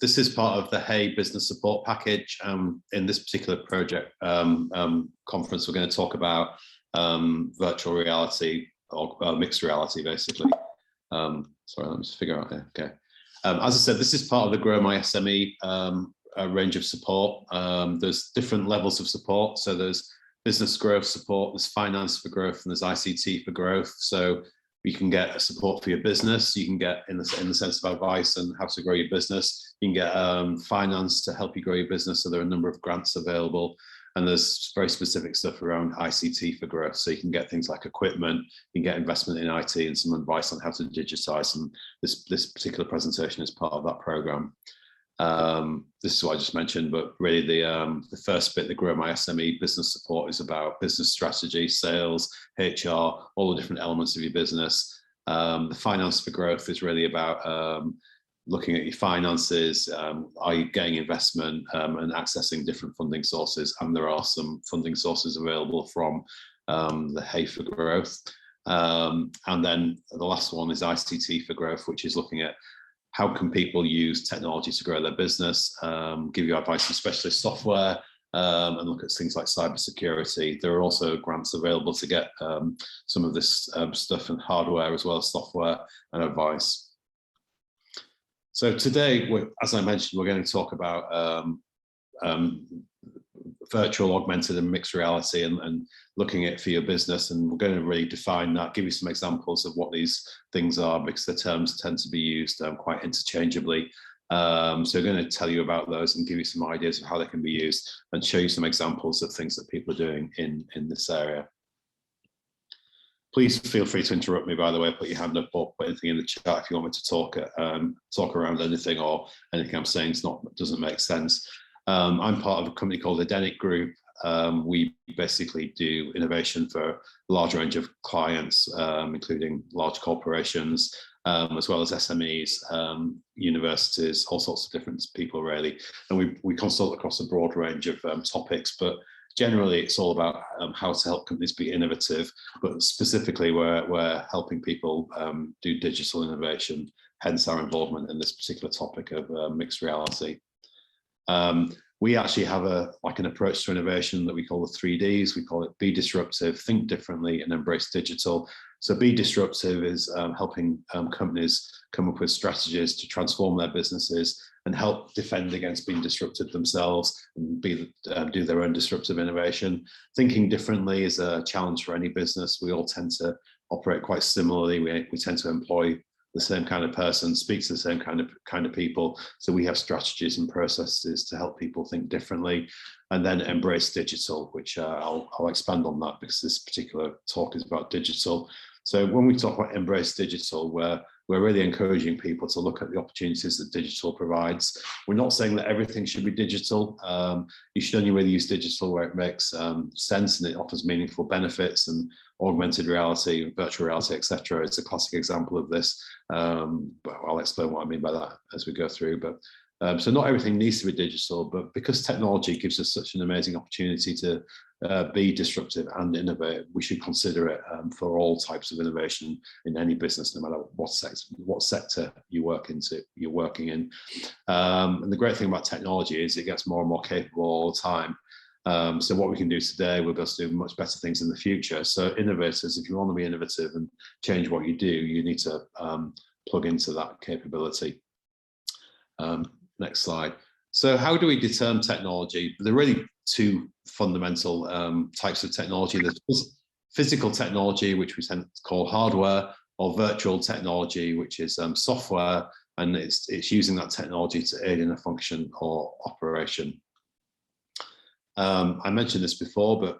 This is part of the Hey Business Support Package. In this particular project conference, we're going to talk about virtual reality or mixed reality, basically. Sorry, let me just figure out here. Okay. As I said, this is part of the Grow My SME range of support. There's different levels of support. So there's business growth support, there's finance for growth, and there's ICT for growth. So you can get support for your business. You can get, in the sense of advice and how to grow your business. You can get finance to help you grow your business. So there are a number of grants available. And there's very specific stuff around ICT for growth. So you can get things like equipment, you can get investment in IT and some advice on how to digitize. And this particular presentation is part of that program. This is what I just mentioned, but really the first bit, the Grow My SME business support, is about business strategy, sales, HR, all the different elements of your business. The finance for growth is really about looking at your finances, are you getting investment and accessing different funding sources? And there are some funding sources available from the Hey for Growth. And then the last one is ICT for growth, which is looking at how can people use technology to grow their business, give you advice on specialist software, and look at things like cybersecurity. There are also grants available to get some of this stuff and hardware as well as software and advice. So today, as I mentioned, we're going to talk about virtual, augmented and mixed reality and looking at it for your business. And we're going to really define that, give you some examples of what these things are, because the terms tend to be used quite interchangeably. So we're going to tell you about those and give you some ideas of how they can be used and show you some examples of things that people are doing in this area. Please feel free to interrupt me, by the way, put your hand up or put anything in the chat if you want me to talk around anything or anything I'm saying doesn't make sense. I'm part of a company called the Denic Group. We basically do innovation for a large range of clients, including large corporations, as well as SMEs, universities, all sorts of different people, really. And we consult across a broad range of topics, but generally it's all about how to help companies be innovative, but specifically we're helping people do digital innovation, hence our involvement in this particular topic of mixed reality. We actually have an approach to innovation that we call the 3Ds. We call it be disruptive, think differently, and embrace digital. So be disruptive is helping companies come up with strategies to transform their businesses and help defend against being disrupted themselves and do their own disruptive innovation. Thinking differently is a challenge for any business. We all tend to operate quite similarly. We tend to employ the same kind of person, speak to the same kind of people. So we have strategies and processes to help people think differently, and then embrace digital, which I'll expand on that because this particular talk is about digital. So when we talk about embrace digital, we're really encouraging people to look at the opportunities that digital provides. We're not saying that everything should be digital. You should only really use digital where it makes sense and it offers meaningful benefits, and augmented reality, virtual reality, etc. It's a classic example of this. But I'll explain what I mean by that as we go through. But so not everything needs to be digital, but because technology gives us such an amazing opportunity to be disruptive and innovate, we should consider it for all types of innovation in any business, no matter what sector you're working in. And the great thing about technology is it gets more and more capable all the time. So what we can do today, we'll be able to do much better things in the future. So innovators, if you want to be innovative and change what you do, you need to plug into that capability. Next slide. So how do we determine technology? There are really two fundamental types of technology. There's physical technology, which we tend to call hardware, or virtual technology, which is software, and it's using that technology to aid in a function or operation. I mentioned this before, but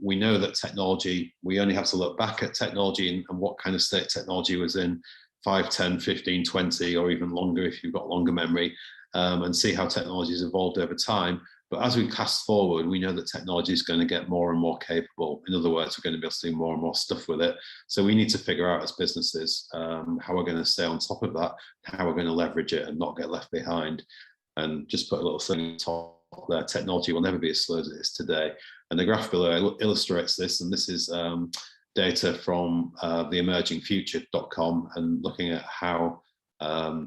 we know that technology, we only have to look back at technology and what kind of state technology was in 5, 10, 15, 20, or even longer if you've got longer memory, and see how technology has evolved over time. But as we cast forward, we know that technology is going to get more and more capable. In other words, we're going to be able to do more and more stuff with it. So we need to figure out as businesses how we're going to stay on top of that, how we're going to leverage it and not get left behind. And just put a little thing on top there, technology will never be as slow as it is today. And the graph below illustrates this, and this is data from the emergingfuture.com and looking at how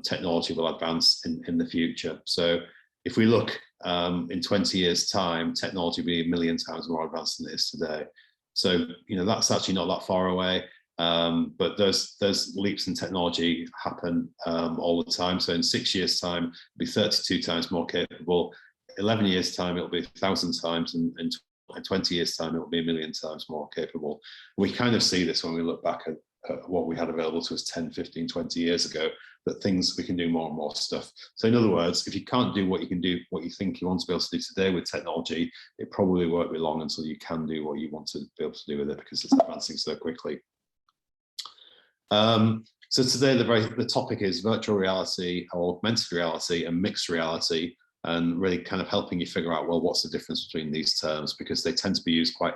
technology will advance in the future. So if we look in 20 years' time, technology will be 1 million times more advanced than it is today. So, that's actually not that far away. But those leaps in technology happen all the time. So in 6 years' time, it'll be 32 times more capable. 11 years' time, it'll be 1,000 times, and in 20 years' time, it'll be 1 million times more capable. We kind of see this when we look back at what we had available to us 10, 15, 20 years ago, that we can do more and more stuff. So in other words, if you can't do what you can do, what you think you want to be able to do today with technology, it probably won't be long until you can do what you want to be able to do with it, because it's advancing so quickly. So today the topic is virtual reality, augmented reality, and mixed reality, and really kind of helping you figure out, well, what's the difference between these terms, because they tend to be used quite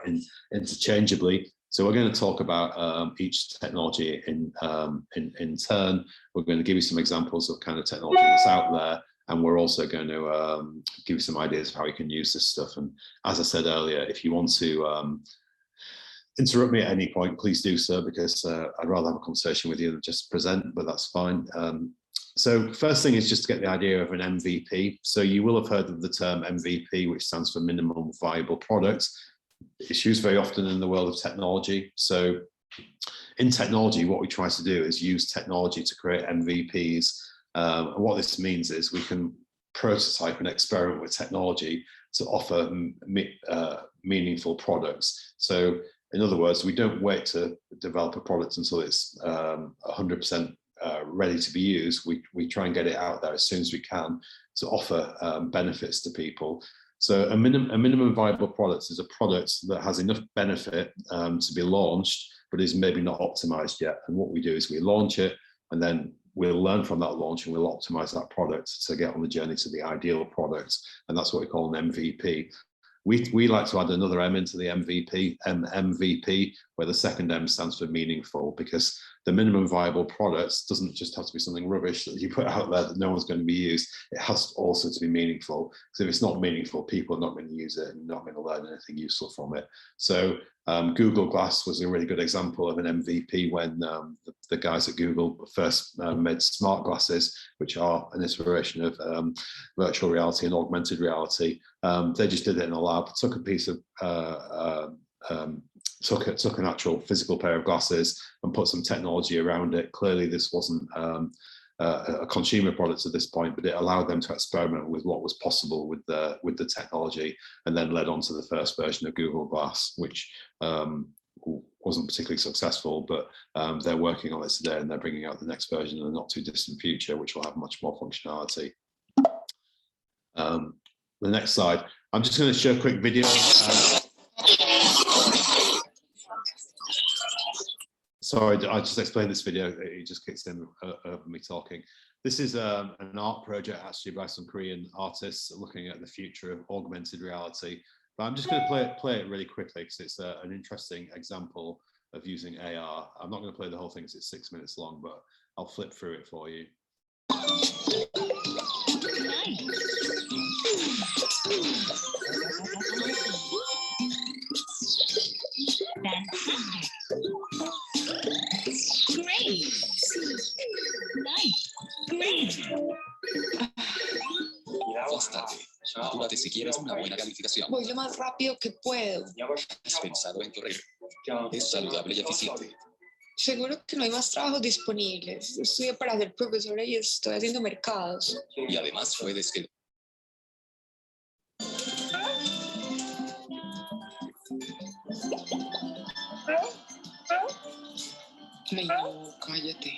interchangeably. So we're going to talk about each technology in turn. We're going to give you some examples of kind of technology that's out there, and we're also going to give you some ideas of how you can use this stuff. And as I said earlier, if you want to interrupt me at any point, please do so, because I'd rather have a conversation with you than just present, but that's fine. So first thing is just to get the idea of an MVP. So you will have heard of the term MVP, which stands for minimum viable product. It's used very often in the world of technology. So in technology, what we try to do is use technology to create MVPs. And what this means is we can prototype and experiment with technology to offer meaningful products. So in other words, we don't wait to develop a product until it's 100% ready to be used. We try and get it out there as soon as we can to offer benefits to people. So a minimum viable product is a product that has enough benefit to be launched, but is maybe not optimized yet. And what we do is we launch it, and then we'll learn from that launch, and we'll optimize that product to get on the journey to the ideal product. And that's what we call an MVP. We like to add another M into the MVP, where the second M stands for meaningful, because the minimum viable products doesn't just have to be something rubbish that you put out there that no one's going to be used. It has also to be meaningful, because if it's not meaningful, people are not going to use it and not going to learn anything useful from it. So Google Glass was a really good example of an MVP when the guys at Google first made smart glasses, which are an iteration of virtual reality and augmented reality. They just did it in a lab, took a piece of took an actual physical pair of glasses and put some technology around it. Clearly, this wasn't a consumer product at this point, but it allowed them to experiment with what was possible with the technology, and then led on to the first version of Google Glass, which wasn't particularly successful, but they're working on it today, and they're bringing out the next version in the not too distant future, which will have much more functionality. The next slide. I'm just going to show a quick video. Sorry, I just explained this video. It just kicks in over me talking. This is an art project actually by some Korean artists looking at the future of augmented reality. But I'm just going to play it really quickly, because it's an interesting example of using AR. I'm not going to play the whole thing because it's 6 minutes long, but I'll flip through it for you. Apúrate si quieres una buena calificación. Voy lo más rápido que puedo. ¿Has pensado en correr? Es saludable y eficiente. Seguro que no hay más trabajos disponibles. Estudié para ser profesora y estoy haciendo mercados. Y además puedes que... No, cállate.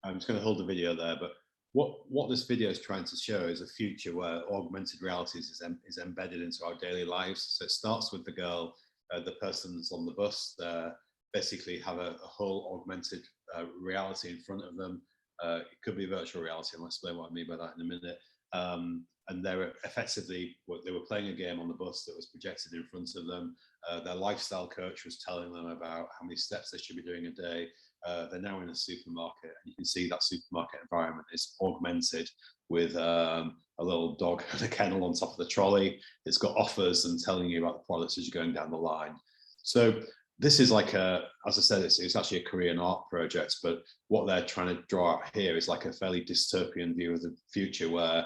I'm just going to hold the video there, but what this video is trying to show is a future where augmented reality is embedded into our daily lives. So it starts with the girl, the person's on the bus, basically have a whole augmented reality in front of them. It could be virtual reality, and I'll explain what I mean by that in a minute. And they were effectively, they were playing a game on the bus that was projected in front of them. Their lifestyle coach was telling them about how many steps they should be doing a day. They're now in a supermarket, and you can see that supermarket environment is augmented with a little dog and a kennel on top of the trolley. It's got offers and telling you about the products as you're going down the line. So this is like as I said, it's actually a Korean art project, but what they're trying to draw out here is like a fairly dystopian view of the future where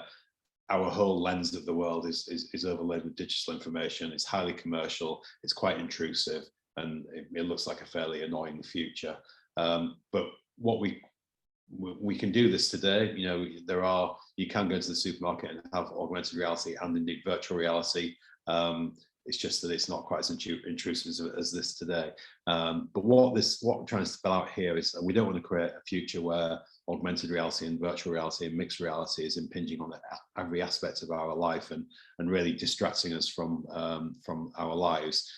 our whole lens of the world is overlaid with digital information. It's highly commercial, it's quite intrusive, and it looks like a fairly annoying future. But what we can do this today. You know, you can go to the supermarket and have augmented reality and indeed virtual reality. It's just that it's not quite as intrusive as this today. But what we're trying to spell out here is that we don't want to create a future where augmented reality and virtual reality and mixed reality is impinging on every aspect of our life and really distracting us from our lives.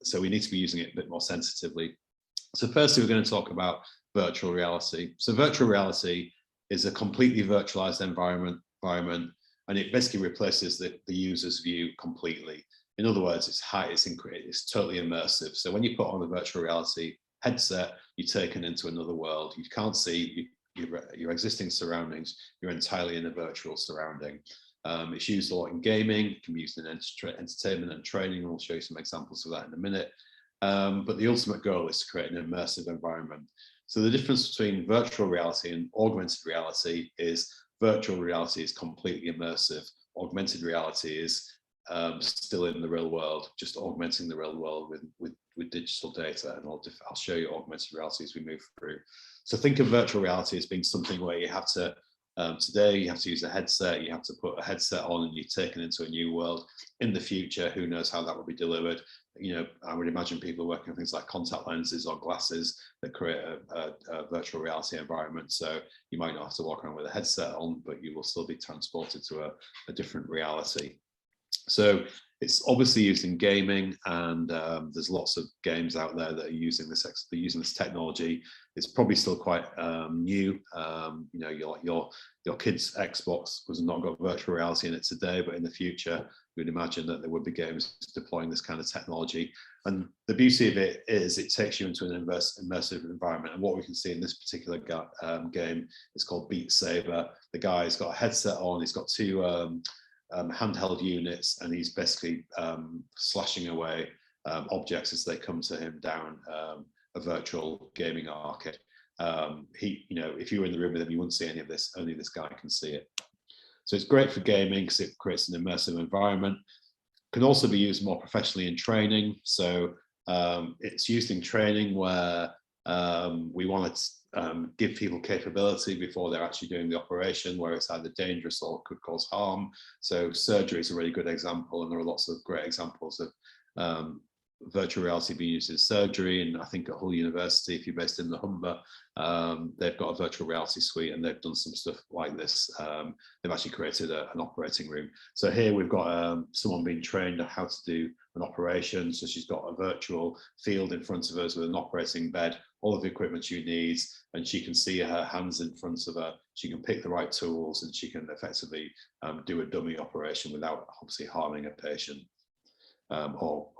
So we need to be using it a bit more sensitively. So firstly, we're going to talk about virtual reality. So virtual reality is a completely virtualized environment, and it basically replaces the user's view completely. In other words, it's totally immersive. So when you put on a virtual reality headset, you're taken into another world. You can't see your existing surroundings. You're entirely in a virtual surrounding. It's used a lot in gaming. It can be used in entertainment and training. I'll show you some examples of that in a minute. But the ultimate goal is to create an immersive environment. So the difference between virtual reality and augmented reality is virtual reality is completely immersive. Augmented reality is still in the real world, just augmenting the real world with digital data. And I'll show you augmented reality as we move through. So think of virtual reality as being something where you have to, today you have to use a headset, you have to put a headset on and you're taken into a new world. In the future, who knows how that will be delivered. You know, I would imagine people working on things like contact lenses or glasses that create a virtual reality environment. So you might not have to walk around with a headset on, but you will still be transported to a different reality. So it's obviously used in gaming, and there's lots of games out there that are using this technology. It's probably still quite new. You know, your kid's Xbox has not got virtual reality in it today, but in the future, you would imagine that there would be games deploying this kind of technology. And the beauty of it is it takes you into an immersive environment. And what we can see in this particular game is called Beat Saber. The guy's got a headset on, he's got two handheld units, and he's basically slashing away objects as they come to him down a virtual gaming arcade. You know, if you were in the room with him, you wouldn't see any of this. Only this guy can see it. So it's great for gaming because it creates an immersive environment. Can also be used more professionally in training. So it's used in training where we want to give people capability before they're actually doing the operation, where it's either dangerous or could cause harm. So surgery is a really good example, and there are lots of great examples of virtual reality being used in surgery. And I think at Hull University, if you're based in the Humber, they've got a virtual reality suite, and they've done some stuff like this. They've actually created an operating room. So here we've got someone being trained on how to do an operation. So she's got a virtual field in front of us with an operating bed, all of the equipment she needs, and she can see her hands in front of her. She can pick the right tools, and she can effectively do a dummy operation without obviously harming a patient. Or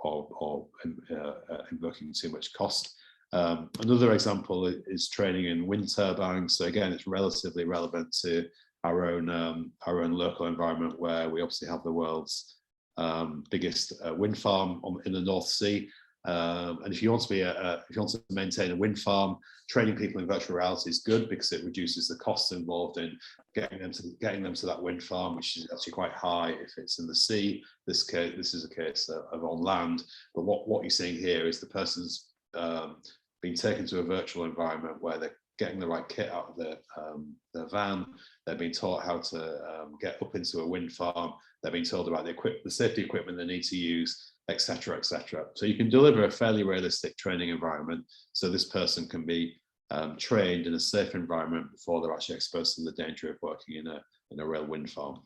invoking too much cost. Another example is training in wind turbines. So again, it's relatively relevant to our own local environment, where we obviously have the world's biggest wind farm in the North Sea. And if you want to maintain a wind farm, training people in virtual reality is good because it reduces the costs involved in getting them to that wind farm, which is actually quite high if it's in the sea. This is a case of on land. But what you're seeing here is the person's being taken to a virtual environment where they're getting the right kit out of their van. They're being taught how to get up into a wind farm. They're being told about the safety equipment they need to use, etc., etc. So you can deliver a fairly realistic training environment, so this person can be trained in a safe environment before they're actually exposed to the danger of working in a real wind farm.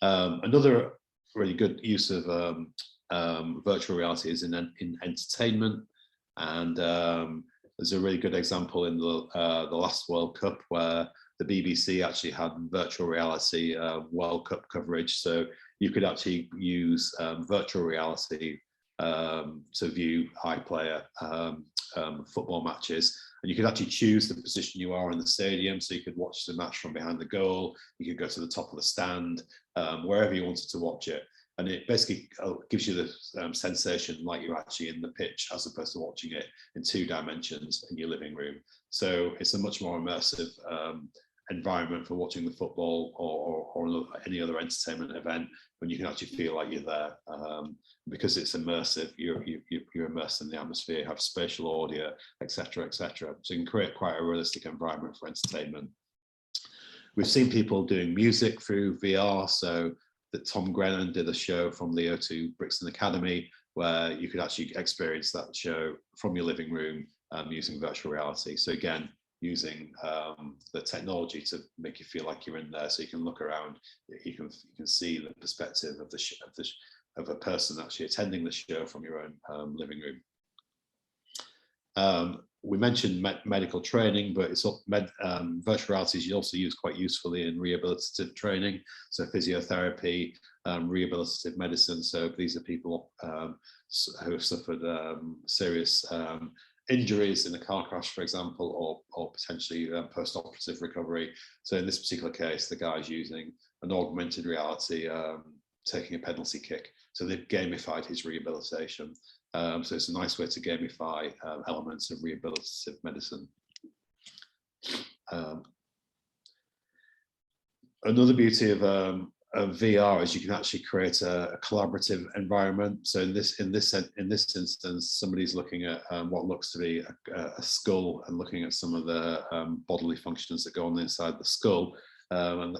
Another really good use of virtual reality is in entertainment, and there's a really good example in the last World Cup where the BBC actually had virtual reality World Cup coverage. So you could actually use virtual reality to view iPlayer football matches. And you could actually choose the position you are in the stadium. So you could watch the match from behind the goal. You could go to the top of the stand, wherever you wanted to watch it. And it basically gives you the sensation like you're actually in the pitch as opposed to watching it in 2 dimensions in your living room. So it's a much more immersive environment for watching the football or any other entertainment event, when you can actually feel like you're there. Because it's immersive, you're immersed in the atmosphere, you have spatial audio, etc., etc. So you can create quite a realistic environment for entertainment. We've seen people doing music through VR, so that Tom Grennan did a show from the O2 Brixton Academy where you could actually experience that show from your living room using virtual reality. So again, using the technology to make you feel like you're in there, so you can look around, you can see the perspective of a person actually attending the show from your own living room. We mentioned medical training, but it's virtual reality is also used quite usefully in rehabilitative training, so physiotherapy, rehabilitative medicine. So these are people who have suffered serious injuries in a car crash, for example, or potentially post-operative recovery. So in this particular case, the guy's using an augmented reality, taking a penalty kick. So they've gamified his rehabilitation. So it's a nice way to gamify elements of rehabilitative medicine. Another beauty of VR is you can actually create a collaborative environment. So in this instance, somebody's looking at what looks to be a skull and looking at some of the bodily functions that go on inside the skull, and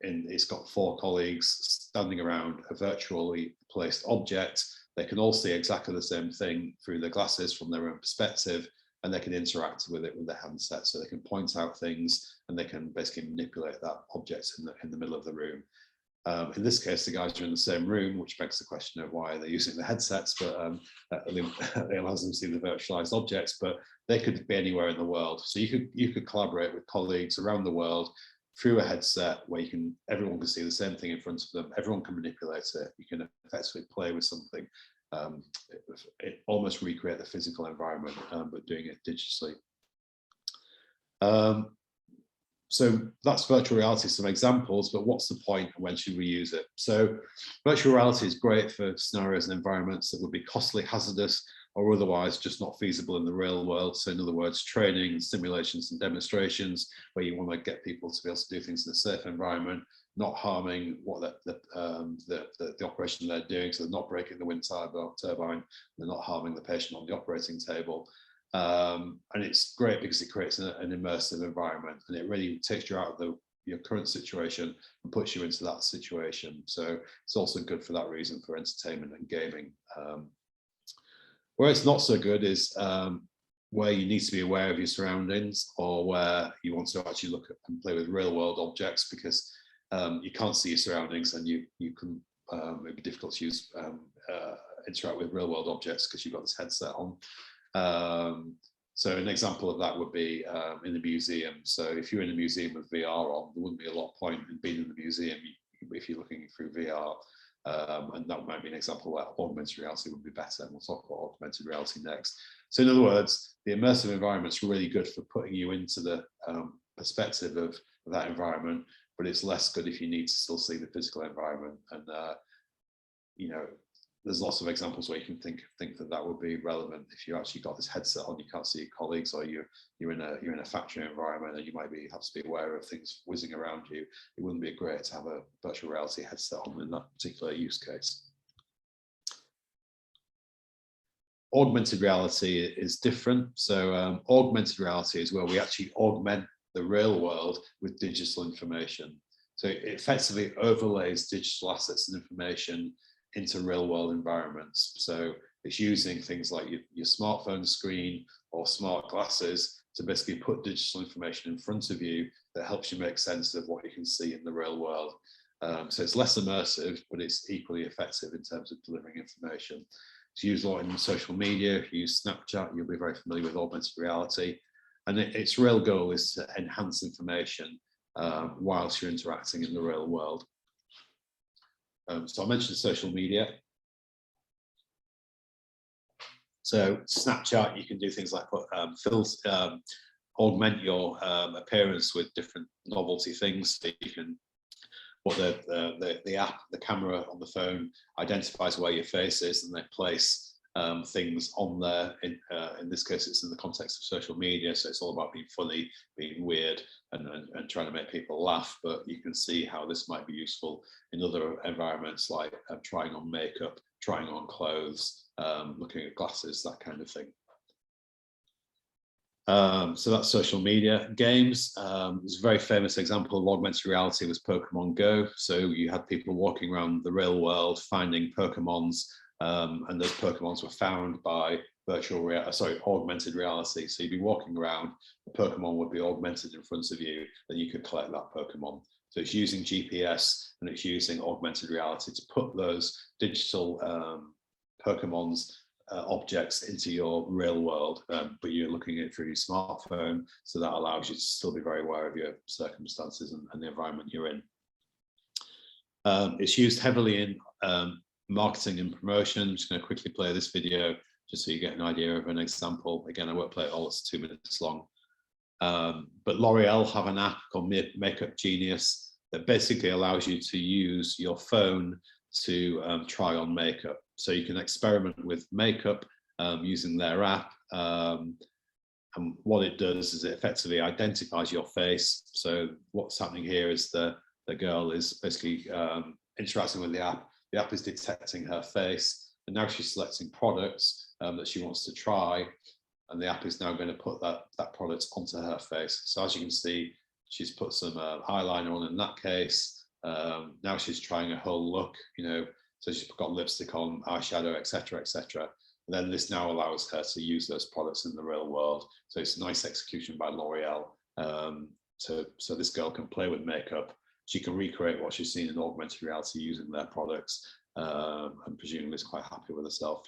it's got 4 colleagues standing around a virtually placed object. They can all see exactly the same thing through their glasses from their own perspective, and they can interact with it with their handset. So they can point out things and they can basically manipulate that object in the middle of the room. In this case, the guys are in the same room, which begs the question of why they're using the headsets, but it allows them to see the virtualized objects, but they could be anywhere in the world. So you could collaborate with colleagues around the world through a headset where everyone can see the same thing in front of them, everyone can manipulate it, you can effectively play with something, it almost recreate the physical environment, but doing it digitally. So that's virtual reality, some examples, but what's the point and when should we use it? So virtual reality is great for scenarios and environments that would be costly, hazardous, or otherwise just not feasible in the real world. So in other words, training, simulations and demonstrations where you want to get people to be able to do things in a safe environment, not harming what the operation they're doing, so they're not breaking the wind turbine, they're not harming the patient on the operating table. And it's great because it creates an immersive environment, and it really takes you out of your current situation and puts you into that situation. So it's also good for that reason for entertainment and gaming. Where it's not so good is where you need to be aware of your surroundings, or where you want to actually look at and play with real world objects, because you can't see your surroundings, and you can it'd be difficult to use interact with real world objects because you've got this headset on. So an example of that would be in a museum. So if you're in a museum with VR on, there wouldn't be a lot of point in being in the museum if you're looking through VR. And that might be an example where augmented reality would be better, and we'll talk about augmented reality next. So in other words, the immersive environment is really good for putting you into the perspective of that environment, but it's less good if you need to still see the physical environment. And you know, there's lots of examples where you can think that would be relevant if you actually got this headset on, you can't see your colleagues, or you're in a factory environment and you might have to be aware of things whizzing around you. It wouldn't be great to have a virtual reality headset on in that particular use case. Augmented reality is different. So augmented reality is where we actually augment the real world with digital information. So it effectively overlays digital assets and information into real world environments. So it's using things like your smartphone screen or smart glasses to basically put digital information in front of you that helps you make sense of what you can see in the real world. So it's less immersive, but it's equally effective in terms of delivering information. It's used a lot in social media. If you use Snapchat, you'll be very familiar with augmented reality. And its real goal is to enhance information whilst you're interacting in the real world. So I mentioned social media. So Snapchat, you can do things like augment your appearance with different novelty things. So you can what the app, the camera on the phone identifies where your face is, and they place things on there. In this case, it's in the context of social media, so it's all about being funny, being weird, and trying to make people laugh. But you can see how this might be useful in other environments, like trying on makeup, trying on clothes, looking at glasses, that kind of thing. So that's social media. Games, there's a very famous example of augmented reality was Pokemon Go. So you had people walking around the real world finding Pokemons, and those Pokemons were found by augmented reality. So you'd be walking around, the Pokemon would be augmented in front of you, then you could collect that Pokemon. So it's using GPS and it's using augmented reality to put those digital Pokemons objects into your real world, but you're looking at it through your smartphone, so that allows you to still be very aware of your circumstances and the environment you're in. It's used heavily in marketing and promotion. I'm just going to quickly play this video just so you get an idea of an example. Again, I won't play it all, it's 2 minutes long. But L'Oreal have an app called Makeup Genius that basically allows you to use your phone to try on makeup. So you can experiment with makeup using their app. And what it does is it effectively identifies your face. So what's happening here is the girl is basically interacting with the app. The app is detecting her face, and now she's selecting products that she wants to try. And the app is now going to put that product onto her face. So as you can see, she's put some eyeliner on in that case. Now she's trying a whole look, so she's got lipstick on, eyeshadow, etc., etc. And then this now allows her to use those products in the real world. So it's a nice execution by L'Oreal. So this girl can play with makeup. She can recreate what she's seen in augmented reality using their products, and presumably is quite happy with herself.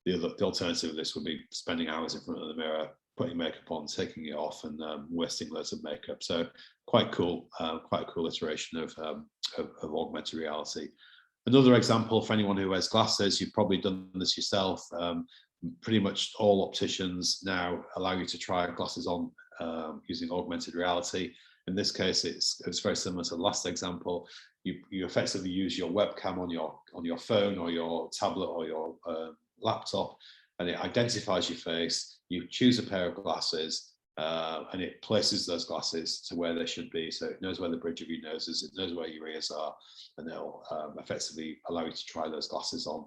The alternative of this would be spending hours in front of the mirror, putting makeup on, taking it off, and wasting loads of makeup. So quite cool iteration of augmented reality. Another example for anyone who wears glasses, you've probably done this yourself. Pretty much all opticians now allow you to try glasses on using augmented reality. In this case, it's very similar to the last example. You effectively use your webcam on your phone or your tablet or your laptop, and it identifies your face. You choose a pair of glasses, and it places those glasses to where they should be. So it knows where the bridge of your nose is, it knows where your ears are, and it'll effectively allow you to try those glasses on.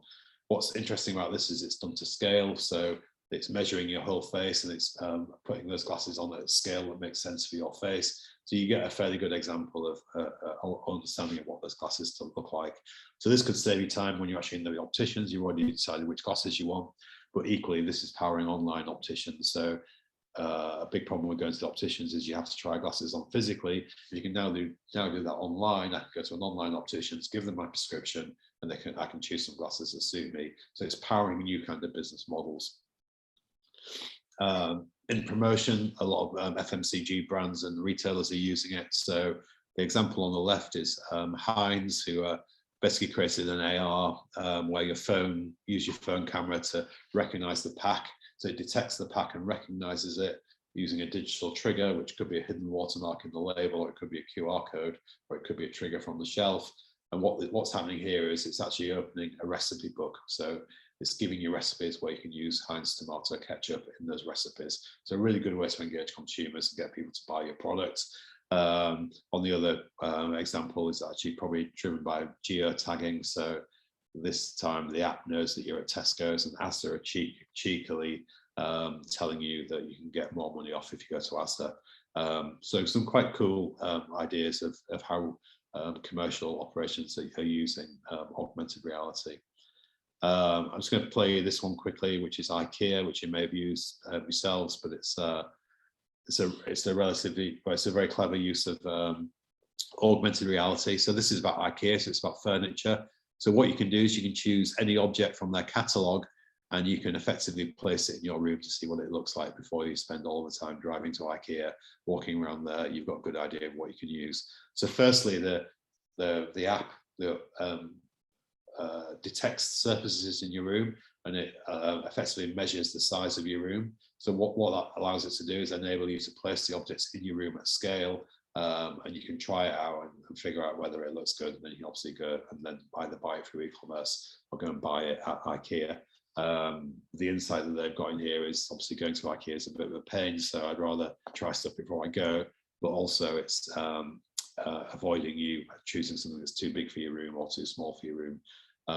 What's interesting about this is it's done to scale, so it's measuring your whole face, and it's putting those glasses on at a scale that makes sense for your face. So you get a fairly good example of understanding of what those glasses to look like. So this could save you time when you're actually in the opticians. You've already decided which glasses you want, but equally this is powering online opticians. So a big problem with going to the opticians is you have to try glasses on physically. You can now do that online. I can go to an online opticians, give them my prescription, and I can choose some glasses that suit me. So it's powering new kind of business models. In promotion, a lot of FMCG brands and retailers are using it. So the example on the left is Heinz, who basically created an AR where use your phone camera to recognize the pack. So it detects the pack and recognizes it using a digital trigger, which could be a hidden watermark in the label, or it could be a QR code, or it could be a trigger from the shelf. And what's happening here is it's actually opening a recipe book. So it's giving you recipes where you can use Heinz tomato ketchup in those recipes. So a really good way to engage consumers and get people to buy your products. On the other example is actually probably driven by geotagging. So this time the app knows that you're at Tesco's, and Asda are cheekily telling you that you can get more money off if you go to Asda. So some quite cool ideas of how commercial operations are using augmented reality. I'm just going to play this one quickly, which is IKEA, which you may have used yourselves, but it's a very clever use of augmented reality. So this is about IKEA, so it's about furniture. So what you can do is you can choose any object from their catalogue, and you can effectively place it in your room to see what it looks like before you spend all the time driving to IKEA, walking around there. You've got a good idea of what you can use. So firstly, the app detects surfaces in your room, and it effectively measures the size of your room. So what that allows it to do is enable you to place the objects in your room at scale, and you can try it out and figure out whether it looks good, and then you can obviously go and then either buy it through e-commerce or go and buy it at IKEA. The insight that they've got in here is obviously going to IKEA is a bit of a pain, so I'd rather try stuff before I go, but also it's avoiding you choosing something that's too big for your room or too small for your room.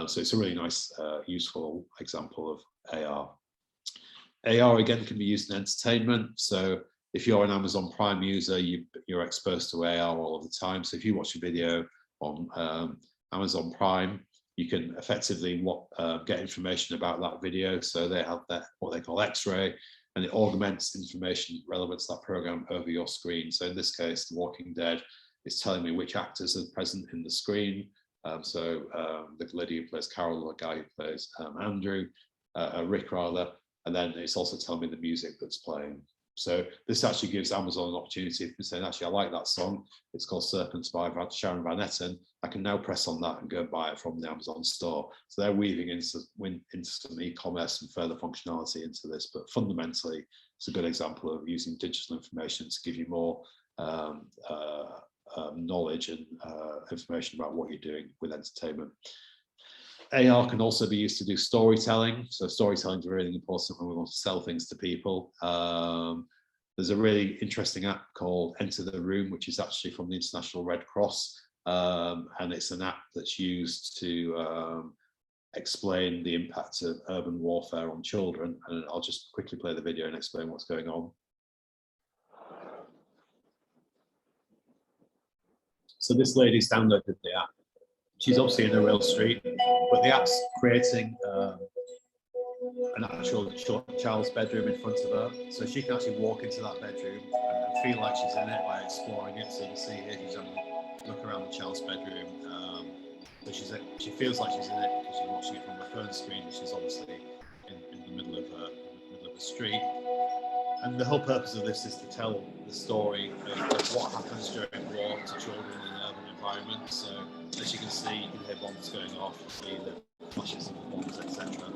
So it's a really nice, useful example of AR. AR again can be used in entertainment. So if you're an Amazon Prime user, you're exposed to AR all of the time. So if you watch a video on Amazon Prime, you can effectively get information about that video. So they have what they call X-ray, and it augments information relevant to that program over your screen. So in this case, The Walking Dead is telling me which actors are present in the screen. The lady who plays Carol, or the guy who plays Andrew, Rick rather, and then it's also telling me the music that's playing. So this actually gives Amazon an opportunity of saying, actually, I like that song. It's called Serpents by Sharon Van Etten. I can now press on that and go and buy it from the Amazon store. So they're weaving into some e-commerce and further functionality into this. But fundamentally, it's a good example of using digital information to give you more knowledge and information about what you're doing with entertainment. AR can also be used to do storytelling. So storytelling is really important when we want to sell things to people. There's a really interesting app called Enter the Room, which is actually from the International Red Cross. And it's an app that's used to explain the impact of urban warfare on children. And I'll just quickly play the video and explain what's going on. So this lady's downloaded the app. She's obviously in a real street, but the app's creating an actual child's bedroom in front of her. So she can actually walk into that bedroom and feel like she's in it by exploring it. So you can see here she's having a look around the child's bedroom. So she feels like she's in it because she's watching it from the phone screen, which is obviously in the middle of the street. And the whole purpose of this is to tell the story of what happens during war to children in an urban environment. So as you can see, you can hear bombs going off, see the flashes of the bombs, etc.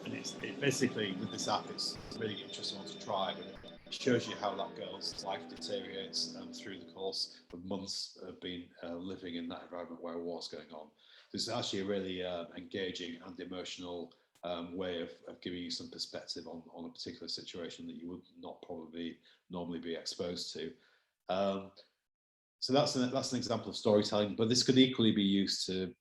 And it basically, with this app, it's a really interesting one to try. But it shows you how that girl's life deteriorates through the course of months of being living in that environment where a war's going on. It's actually a really engaging and emotional way of giving you some perspective on a particular situation that you would not probably normally be exposed to. So that's an example of storytelling, but this could equally be used to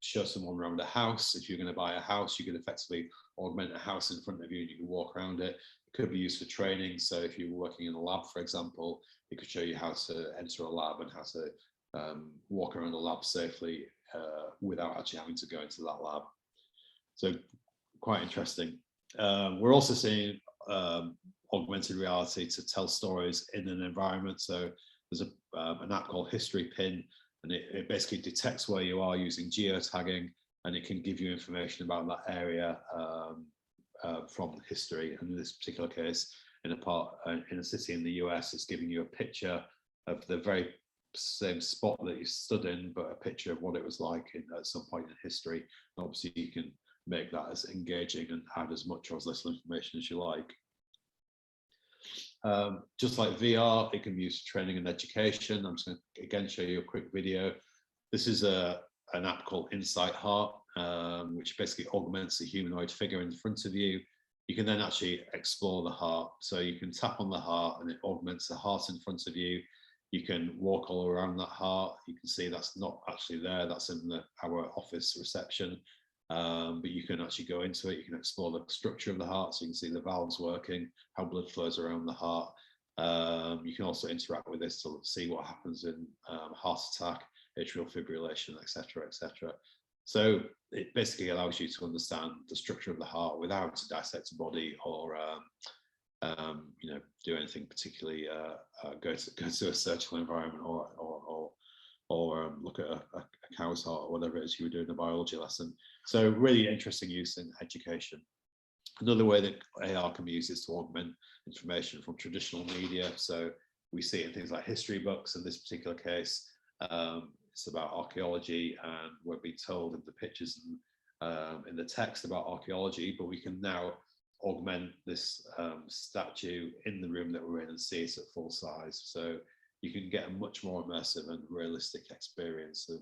show someone around a house. If you're going to buy a house, you can effectively augment a house in front of you and you can walk around it. It could be used for training. So if you're working in a lab, for example, it could show you how to enter a lab and how to walk around a lab safely without actually having to go into that lab. So quite interesting. We're also seeing augmented reality to tell stories in an environment. So there's an app called History Pin, and it basically detects where you are using geotagging, and it can give you information about that area from history. And in this particular case, in a city in the US, it's giving you a picture of the very same spot that you stood in, but a picture of what it was like at some point in history. And obviously, you can make that as engaging and add as much or as little information as you like. Just like VR, it can be used for training and education. I'm just going to again show you a quick video. This is an app called Insight Heart, which basically augments the humanoid figure in front of you. You can then actually explore the heart. So you can tap on the heart and it augments the heart in front of you. You can walk all around that heart. You can see that's not actually there. That's in our office reception. But you can actually go into it. You can explore the structure of the heart, so you can see the valves working, how blood flows around the heart. You can also interact with this to see what happens in heart attack, atrial fibrillation, etc., etc. So it basically allows you to understand the structure of the heart without having to dissect a body or do anything particularly, go to a surgical environment or look at a cow's heart or whatever it is you were doing in a biology lesson. So really interesting use in education. Another way that AR can be used is to augment information from traditional media. So we see it in things like history books. In this particular case, it's about archaeology, and we're being told in the pictures and in the text about archaeology, but we can now augment this statue in the room that we're in and see it at full size. So you can get a much more immersive and realistic experience of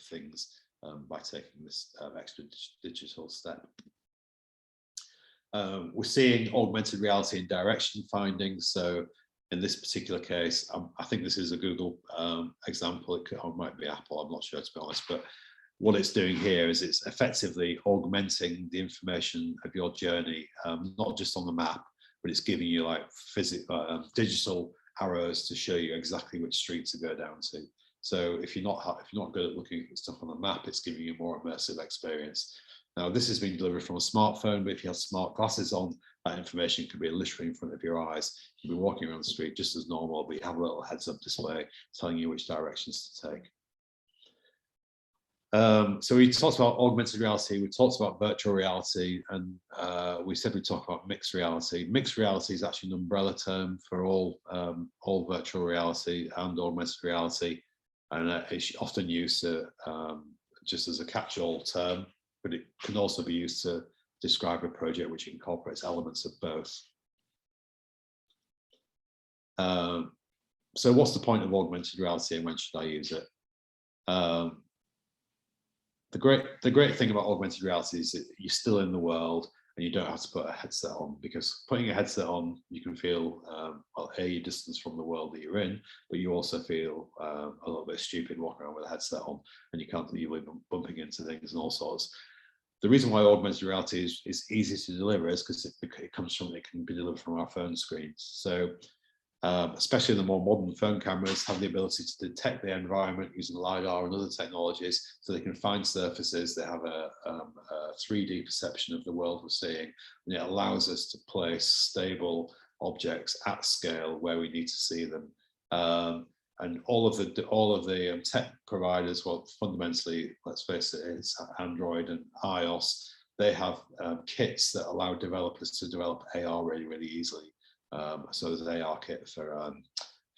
things by taking this extra digital step. We're seeing augmented reality in direction finding. So in this particular case, I think this is a Google example. It might be Apple, I'm not sure, to be honest, but what it's doing here is it's effectively augmenting the information of your journey, not just on the map, but it's giving you like digital arrows to show you exactly which street to go down to. So if you're not good at looking at stuff on the map, it's giving you a more immersive experience. Now, this has been delivered from a smartphone, but if you have smart glasses on, that information could be literally in front of your eyes. You'll be walking around the street just as normal, but you have a little heads-up display telling you which directions to take. So we talked about augmented reality, we talked about virtual reality, and we said we'd talk about mixed reality. Mixed reality is actually an umbrella term for all virtual reality and augmented reality, and it's often used just as a catch-all term, but it can also be used to describe a project which incorporates elements of both. So what's the point of augmented reality and when should I use it? The great thing about augmented reality is that you're still in the world and you don't have to put a headset on, because putting a headset on, you can feel, well, your distance from the world that you're in, but you also feel a little bit stupid walking around with a headset on, and you can't be bumping into things and all sorts. The reason why augmented reality is easy to deliver is because it can be delivered from our phone screens. So especially the more modern phone cameras have the ability to detect the environment using LiDAR and other technologies, so they can find surfaces. They have a 3D perception of the world we're seeing, and it allows us to place stable objects at scale where we need to see them. And all of the tech providers, well, fundamentally, let's face it, it's Android and iOS. They have kits that allow developers to develop AR really, really easily. So there's an AR kit for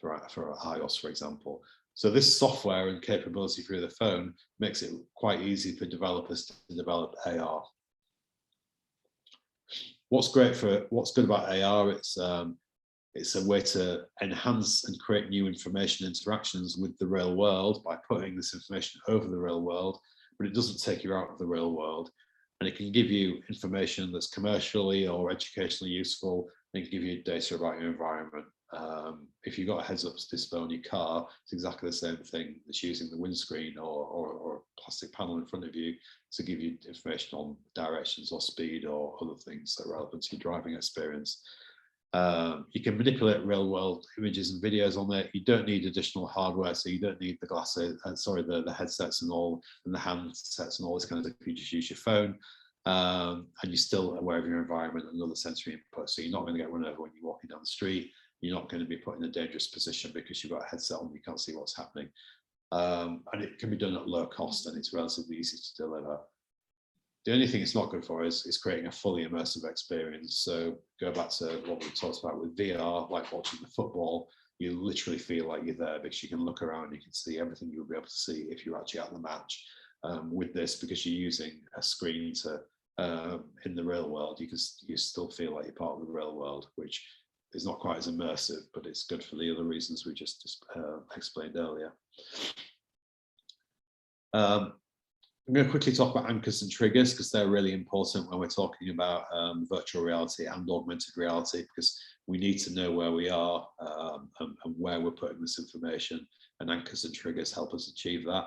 iOS, for example. So this software and capability through the phone makes it quite easy for developers to develop AR. What's good about AR? It's a way to enhance and create new information interactions with the real world by putting this information over the real world, but it doesn't take you out of the real world. And it can give you information that's commercially or educationally useful. It can give you data about your environment. If you've got a heads-up display on your car, it's exactly the same thing. It's using the windscreen or a plastic panel in front of you to give you information on directions or speed or other things that are relevant to your driving experience. You can manipulate real-world images and videos on there. You don't need additional hardware, so you don't need the glasses, the headsets and the handsets and all this kind of stuff. You just use your phone, and you're still aware of your environment and other sensory input. So you're not going to get run over when you're walking down the street. You're not going to be put in a dangerous position because you've got a headset on, you can't see what's happening. And it can be done at low cost, and it's relatively easy to deliver. The only thing it's not good for is creating a fully immersive experience. So go back to what we talked about with VR, like watching the football, you literally feel like you're there because you can look around, you can see everything you would be able to see if you're actually at the match. With this, because you're using a screen to in the real world, you still feel like you're part of the real world, which is not quite as immersive, but it's good for the other reasons we just explained earlier. I'm going to quickly talk about anchors and triggers because they're really important when we're talking about virtual reality and augmented reality, because we need to know where we are and where we're putting this information, and anchors and triggers help us achieve that.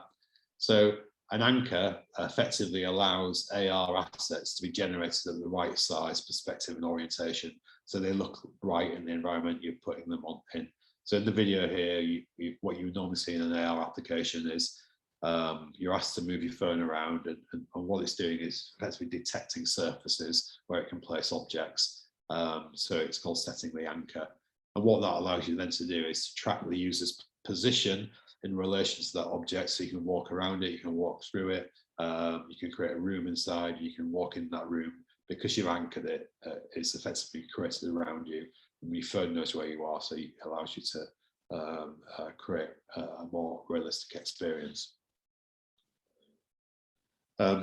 So an anchor effectively allows AR assets to be generated at the right size, perspective and orientation, so they look right in the environment you're putting them on in. So in the video here, what you would normally see in an AR application is you're asked to move your phone around, and what it's doing is effectively detecting surfaces where it can place objects. So it's called setting the anchor. And what that allows you then to do is to track the user's position in relation to that object. So you can walk around it, you can walk through it, you can create a room inside, you can walk in that room. Because you've anchored it, it's effectively created around you. And your phone knows where you are, so it allows you to create a more realistic experience.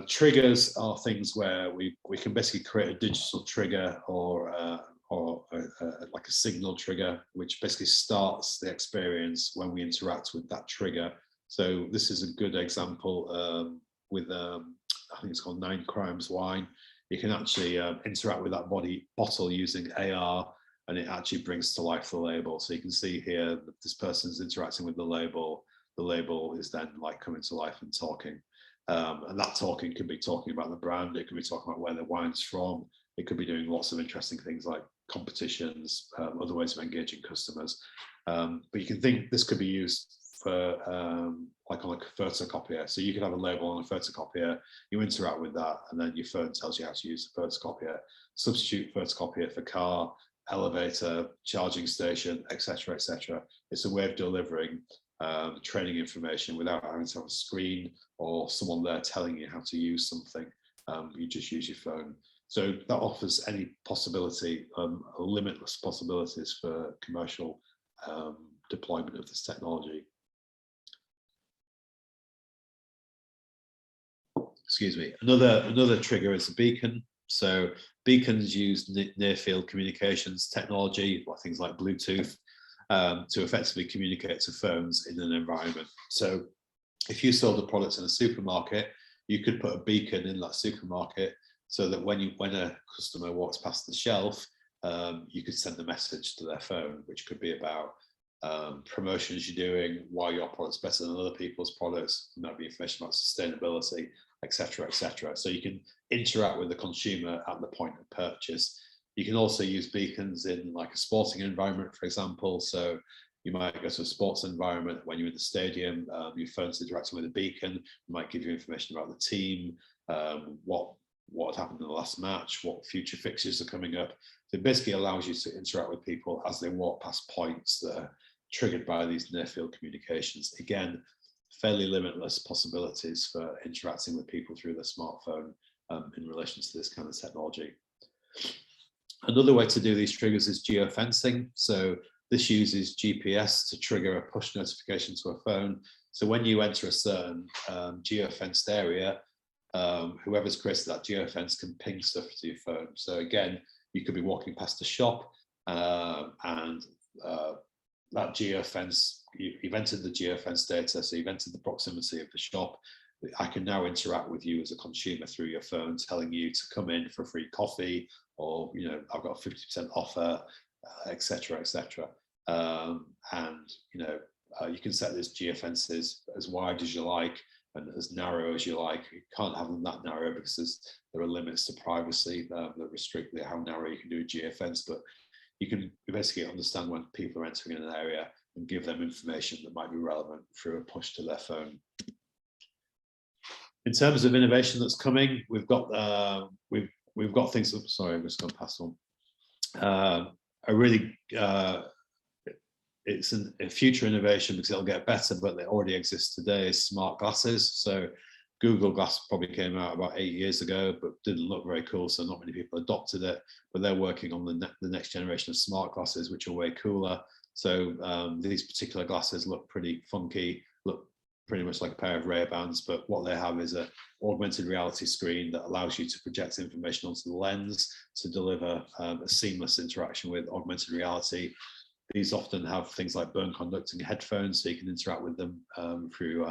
Triggers are things where we can basically create a digital trigger or like a signal trigger, which basically starts the experience when we interact with that trigger. So this is a good example with, I think it's called 9 Crimes Wine. You can actually interact with that bottle using AR, and it actually brings to life the label. So you can see here that this person's interacting with the label. The label is then like coming to life and talking. And that talking could be talking about the brand. It could be talking about where the wine's from. It could be doing lots of interesting things like competitions, other ways of engaging customers. But you can think this could be used for like on a photocopier. So you could have a label on a photocopier, you interact with that, and then your phone tells you how to use the photocopier. Substitute photocopier for car, elevator, charging station, etc., etc. It's a way of delivering training information without having to have a screen or someone there telling you how to use something. You just use your phone. So that offers any possibility, limitless possibilities for commercial deployment of this technology. Excuse me. Another trigger is a beacon. So beacons use near field communications technology, or things like Bluetooth, to effectively communicate to phones in an environment. So if you sold a product in a supermarket, you could put a beacon in that supermarket so that when a customer walks past the shelf, you could send a message to their phone, which could be about promotions you're doing, why your product's better than other people's products, might be information about sustainability, etc., etc. So you can interact with the consumer at the point of purchase. You can also use beacons in like a sporting environment, for example. So you might go to a sports environment when you're in the stadium, your phone's interacting with a beacon, it might give you information about the team, what happened in the last match, what future fixtures are coming up. So it basically allows you to interact with people as they walk past points that are triggered by these near field communications. Again, fairly limitless possibilities for interacting with people through their smartphone in relation to this kind of technology. Another way to do these triggers is geofencing. So this uses GPS to trigger a push notification to a phone. So when you enter a certain geofenced area, whoever's created that geofence can ping stuff to your phone. So again, you could be walking past a shop and that geofence, you've entered the geofence data, so you've entered the proximity of the shop. I can now interact with you as a consumer through your phone, telling you to come in for a free coffee, or I've got a 50% offer, etc., etc. And you can set those geofences as wide as you like and as narrow as you like. You can't have them that narrow because there are limits to privacy that restrict how narrow you can do a geofence, but you can basically understand when people are entering an area and give them information that might be relevant through a push to their phone. In terms of innovation that's coming, we've got things. Sorry, I'm just going to pass on. It's a future innovation because it'll get better, but they already exist today. Is smart glasses. So Google Glass probably came out about 8 years ago, but didn't look very cool, so not many people adopted it. But they're working on the next generation of smart glasses, which are way cooler. So these particular glasses look pretty funky, look pretty much like a pair of Ray-Bans, but what they have is an augmented reality screen that allows you to project information onto the lens to deliver a seamless interaction with augmented reality. These often have things like burn conducting headphones, so you can interact with them through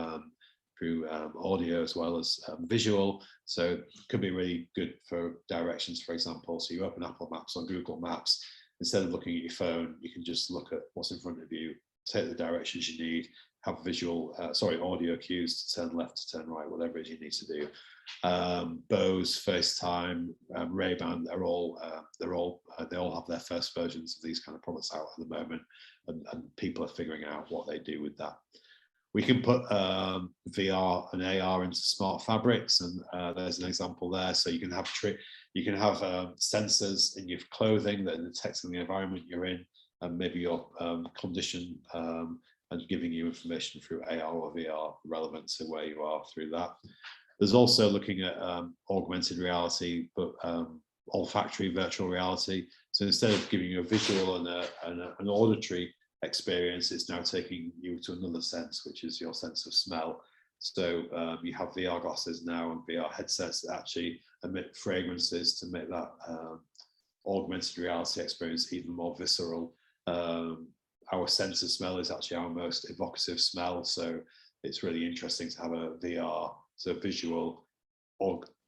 audio as well as visual. So it could be really good for directions, for example. So you open Apple Maps or Google Maps, instead of looking at your phone, you can just look at what's in front of you, take the directions you need, have audio cues to turn left, to turn right, whatever it is you need to do. Bose, FaceTime, Ray-Ban, they all have their first versions of these kind of products out at the moment, and people are figuring out what they do with that. We can put VR and AR into smart fabrics, and there's an example there. So you can have sensors in your clothing that are detecting the environment you're in, and maybe your condition, and giving you information through AR or VR relevant to where you are through that. There's also looking at augmented reality, but olfactory virtual reality. So instead of giving you a visual and an auditory experience, it's now taking you to another sense, which is your sense of smell. So you have VR glasses now and VR headsets that actually emit fragrances to make that augmented reality experience even more visceral. Our sense of smell is actually our most evocative smell, so it's really interesting to have a VR, so visual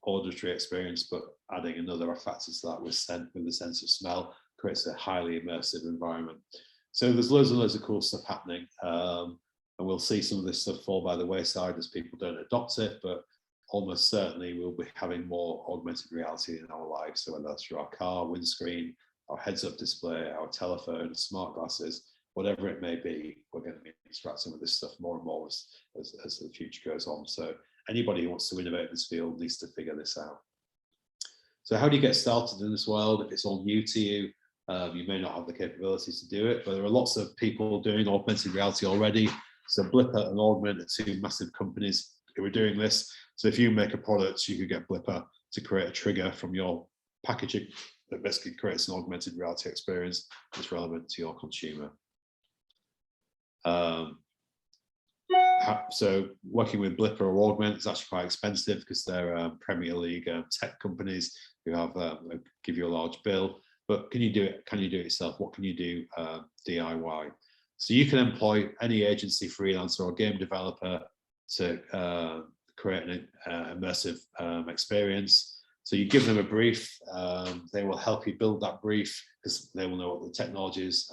auditory experience, but adding another factor to that with the sense of smell creates a highly immersive environment. So there's loads and loads of cool stuff happening, and we'll see some of this stuff fall by the wayside as people don't adopt it, but almost certainly we'll be having more augmented reality in our lives. So whether that's through our car windscreen, our heads-up display, our telephone, smart glasses, whatever it may be, we're going to be interacting with this stuff more and more as the future goes on. So anybody who wants to innovate in this field needs to figure this out. So how do you get started in this world? If it's all new to you, you may not have the capabilities to do it, but there are lots of people doing augmented reality already. So Blipper and Augment are two massive companies who are doing this. So if you make a product, you could get Blipper to create a trigger from your packaging that basically creates an augmented reality experience that's relevant to your consumer. So working with Blipper or Augment is actually quite expensive because they're Premier League tech companies who have give you a large bill. But can you do it? Can you do it yourself? What can you do DIY? So you can employ any agency, freelancer, or game developer to create an immersive experience. So you give them a brief. They will help you build that brief because they will know what the technology is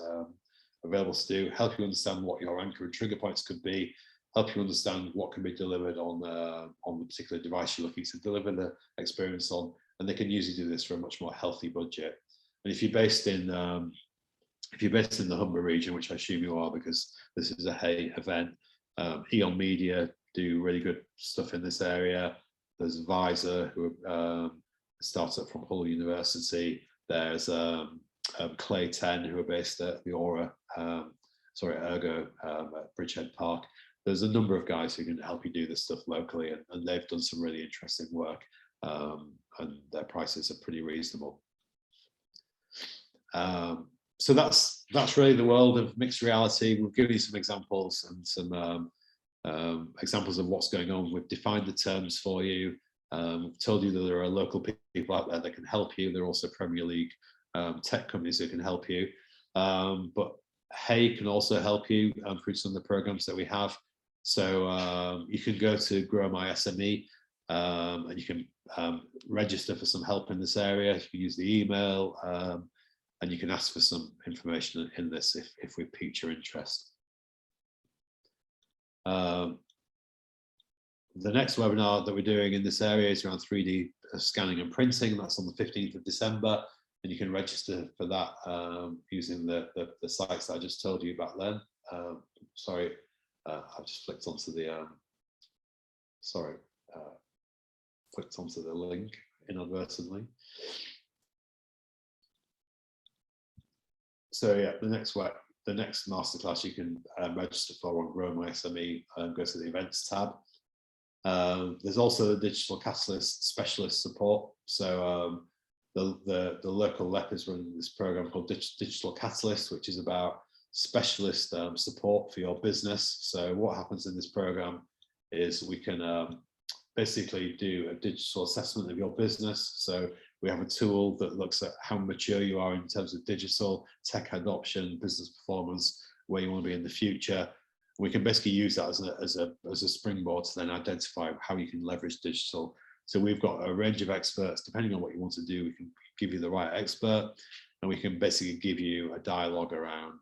available to do, help you understand what your anchor and trigger points could be, help you understand what can be delivered on the particular device you're looking to deliver the experience on, and they can usually do this for a much more healthy budget. And if you're based in the Humber region, which I assume you are because this is a Hay event, Eon Media do really good stuff in this area. There's Visor, who are a startup from Hull University. There's Clay 10, who are based at the Ergo at Bridgehead Park. There's a number of guys who can help you do this stuff locally, and they've done some really interesting work, and their prices are pretty reasonable. So that's really the world of mixed reality. We've given you some examples and some examples of what's going on. We've defined the terms for you. We've told you that there are local people out there that can help you. There are also Premier League tech companies who can help you. But Hay can also help you through some of the programs that we have. So you can go to Grow My SME and you can register for some help in this area. You can use the email and you can ask for some information in this if we piqued your interest. The next webinar that we're doing in this area is around 3D scanning and printing. That's on the 15th of December. And you can register for that using the sites that I just told you about then. Sorry, I've just flicked onto the, flicked onto the link inadvertently. So yeah, the next masterclass you can register for on Grow My SME, go to the events tab. There's also the Digital Catalyst specialist support. So the local LEP is running this program called Digital Catalyst, which is about specialist support for your business. So what happens in this program is we can basically do a digital assessment of your business. So we have a tool that looks at how mature you are in terms of digital tech adoption, business performance, where you want to be in the future. We can basically use that as a springboard to then identify how you can leverage digital. So we've got a range of experts. Depending on what you want to do, we can give you the right expert, and we can basically give you a dialogue around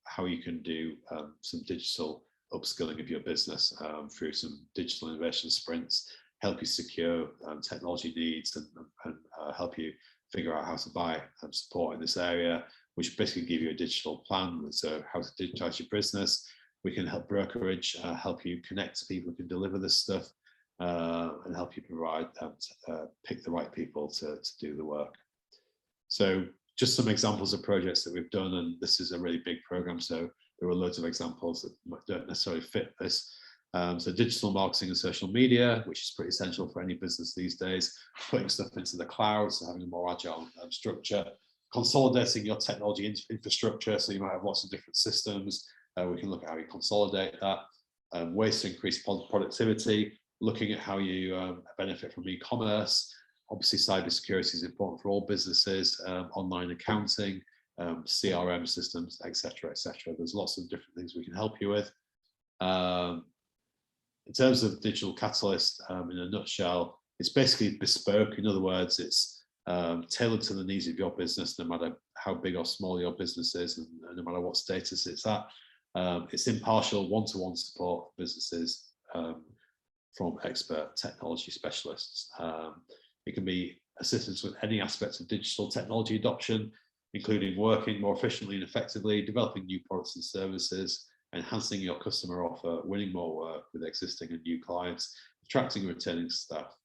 how you can do some digital upskilling of your business through some digital innovation sprints, help you secure technology needs, and help you figure out how to buy support in this area, which basically give you a digital plan. So how to digitize your business. We can help brokerage, help you connect to people who can deliver this stuff, and help you provide, pick the right people to do the work. So just some examples of projects that we've done, and this is a really big program, so there are loads of examples that don't necessarily fit this. So digital marketing and social media, which is pretty essential for any business these days, putting stuff into the cloud, so having a more agile structure, consolidating your technology infrastructure, so you might have lots of different systems. We can look at how you consolidate that. ways to increase productivity, looking at how you benefit from e-commerce. Obviously, cybersecurity is important for all businesses, online accounting, CRM systems, etc., etc. There's lots of different things we can help you with. In terms of Digital Catalyst, in a nutshell, it's basically bespoke. In other words, it's tailored to the needs of your business, no matter how big or small your business is, and no matter what status it's at. It's impartial, one-to-one support for businesses from expert technology specialists. It can be assistance with any aspects of digital technology adoption, including working more efficiently and effectively, developing new products and services, enhancing your customer offer, winning more work with existing and new clients, attracting and retaining staff,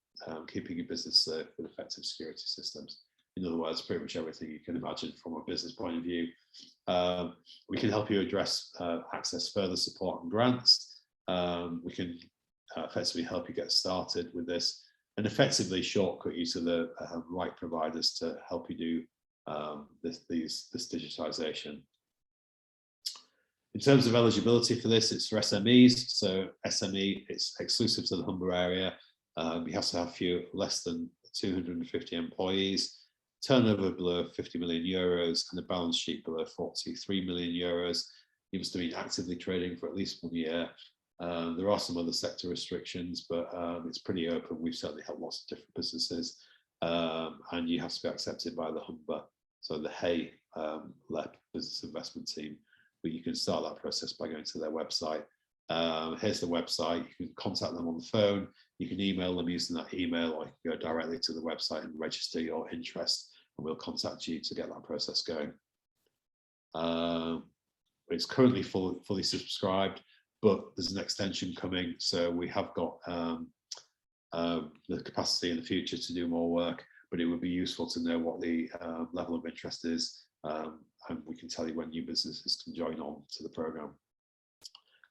keeping your business safe with effective security systems. In other words, pretty much everything you can imagine from a business point of view. We can help you address access further support and grants. We can effectively help you get started with this and effectively shortcut you to the right providers to help you do this digitization. In terms of eligibility for this, it's for SMEs. So SME, it's exclusive to the Humber area. You have to have less than 250 employees, turnover below 50 million euros, and a balance sheet below 43 million euros. You must have been actively trading for at least 1 year. There are some other sector restrictions, but it's pretty open. We've certainly helped lots of different businesses, and you have to be accepted by the Humber, so the Hay LEP Business Investment Team. But you can start that process by going to their website. Here's the website. You can contact them on the phone. You can email them using that email, or you can go directly to the website and register your interest, and we'll contact you to get that process going. It's currently fully subscribed, but there's an extension coming, so we have got the capacity in the future to do more work, but it would be useful to know what the level of interest is, and we can tell you when new businesses can join on to the program.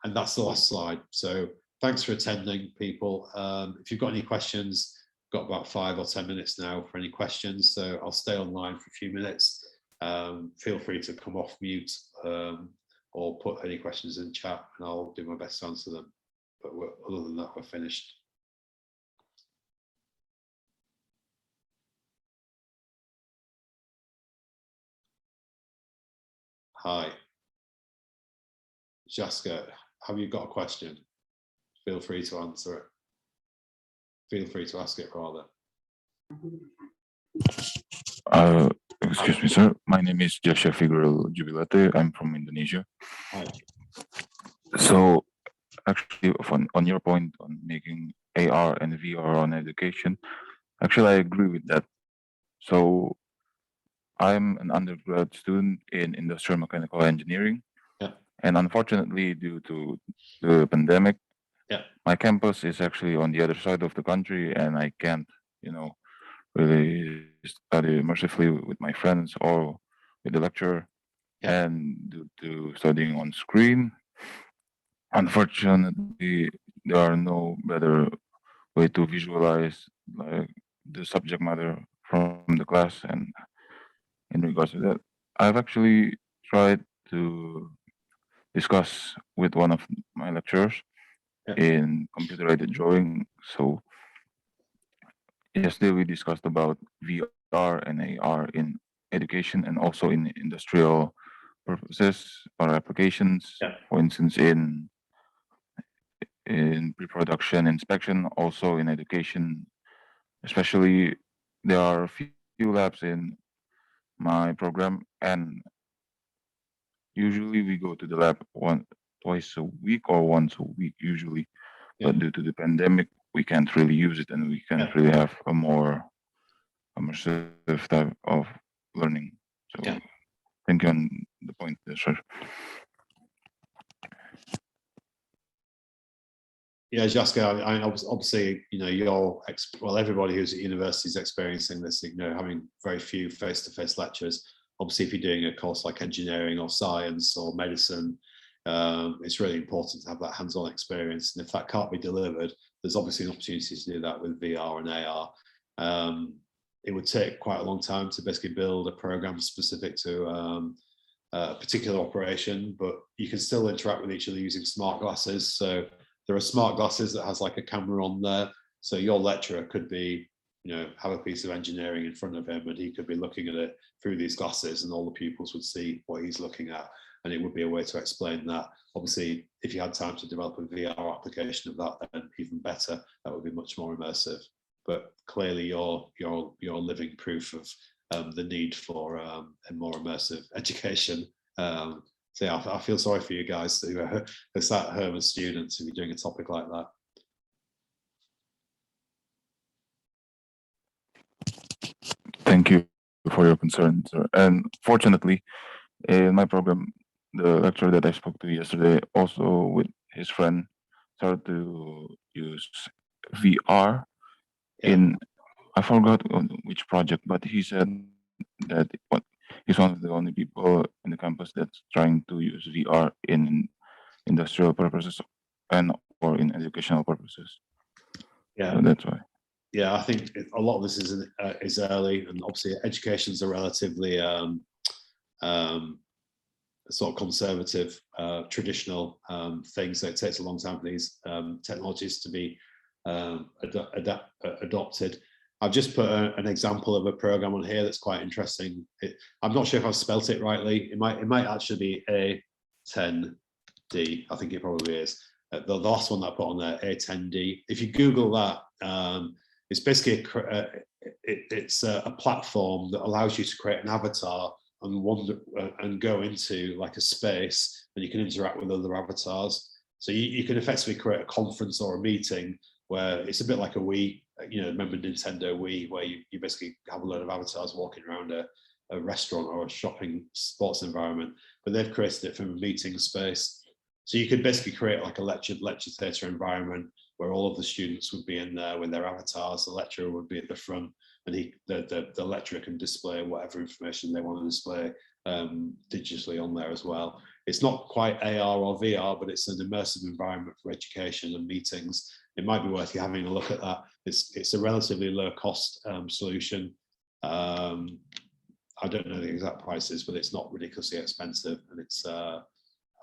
And that's the last slide. So thanks for attending, people. If you've got any questions, got about 5 or 10 minutes now for any questions, so I'll stay online for a few minutes. Feel free to come off mute or put any questions in chat, and I'll do my best to answer them. But other than that, we're finished. Hi, Jaska, have you got a question? Feel free to answer it. Feel free to ask it, rather. Excuse me, sir. My name is Joshua Figueroa Jubilate. I'm from Indonesia. Hi. So, actually, on your point on making AR and VR on education, actually, I agree with that. So, I'm an undergrad student in industrial mechanical engineering. Yeah. And unfortunately, due to the pandemic, yeah, my campus is actually on the other side of the country, and I can't, really study immersively with my friends or with the lecturer. Yeah. And due to studying on screen, unfortunately, there are no better way to visualize the subject matter from the class. And in regards to that, I've actually tried to discuss with one of my lecturers in computer-aided drawing. So yesterday we discussed about VR and AR in education and also in industrial purposes or applications. Yeah. For instance, in pre-production inspection, also in education. Especially, there are a few labs in my program, and usually we go to the lab twice a week or once a week usually. Yeah. But due to the pandemic, we can't really use it, and we can't really have a more immersive type of learning. So thank you on the point there, sir. Yeah, Jaska, I obviously, everybody who's at university is experiencing this, having very few face-to-face lectures. Obviously, if you're doing a course like engineering or science or medicine, it's really important to have that hands-on experience. And if that can't be delivered, there's obviously an opportunity to do that with VR and AR. It would take quite a long time to basically build a program specific to a particular operation, but you can still interact with each other using smart glasses. So there are smart glasses that has like a camera on there. So your lecturer could be, have a piece of engineering in front of him and he could be looking at it through these glasses and all the pupils would see what he's looking at. And it would be a way to explain that. Obviously, if you had time to develop a VR application of that, then even better, that would be much more immersive. But clearly you're living proof of the need for a more immersive education. So yeah, I feel sorry for you guys who are sat at home as students if you're doing a topic like that. Thank you for your concern, sir. And fortunately, in my program, the lecturer that I spoke to yesterday, also with his friend, started to use VR in, I forgot on which project, but he said that he's one of the only people in the campus that's trying to use VR in industrial purposes and or in educational purposes. Yeah, so that's why. Yeah, I think a lot of this is early, and obviously education's a relatively sort of conservative, traditional thing. So it takes a long time for these technologies to be adopted. I've just put an example of a program on here that's quite interesting. I'm not sure if I've spelt it rightly. It might actually be A10D. I think it probably is. The last one that I put on there, A10D. If you Google that, it's basically it's a platform that allows you to create an avatar and go into like a space, and you can interact with other avatars. So you can effectively create a conference or a meeting where it's a bit like a Wii, remember Nintendo Wii, where you basically have a load of avatars walking around a restaurant or a shopping sports environment, but they've created it from a meeting space. So you could basically create like a lecture theatre environment where all of the students would be in there with their avatars, the lecturer would be at the front, and the lecturer can display whatever information they want to display digitally on there as well. It's not quite AR or VR, but it's an immersive environment for education and meetings. It might be worth you having a look at that. It's a relatively low cost solution. I don't know the exact prices, but it's not ridiculously expensive, and it's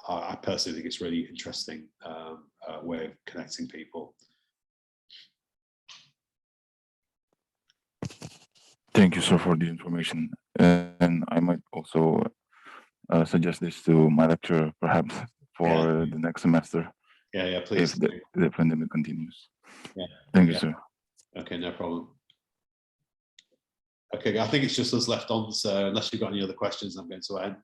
I personally think it's really interesting way of connecting people. Thank you, sir, for the information. And I might also suggest this to my lecturer, perhaps, for the next semester. Yeah, please. If the pandemic continues. Yeah. Thank you, sir. Okay, no problem. Okay, I think it's just us left on, so unless you've got any other questions, I'm going to end.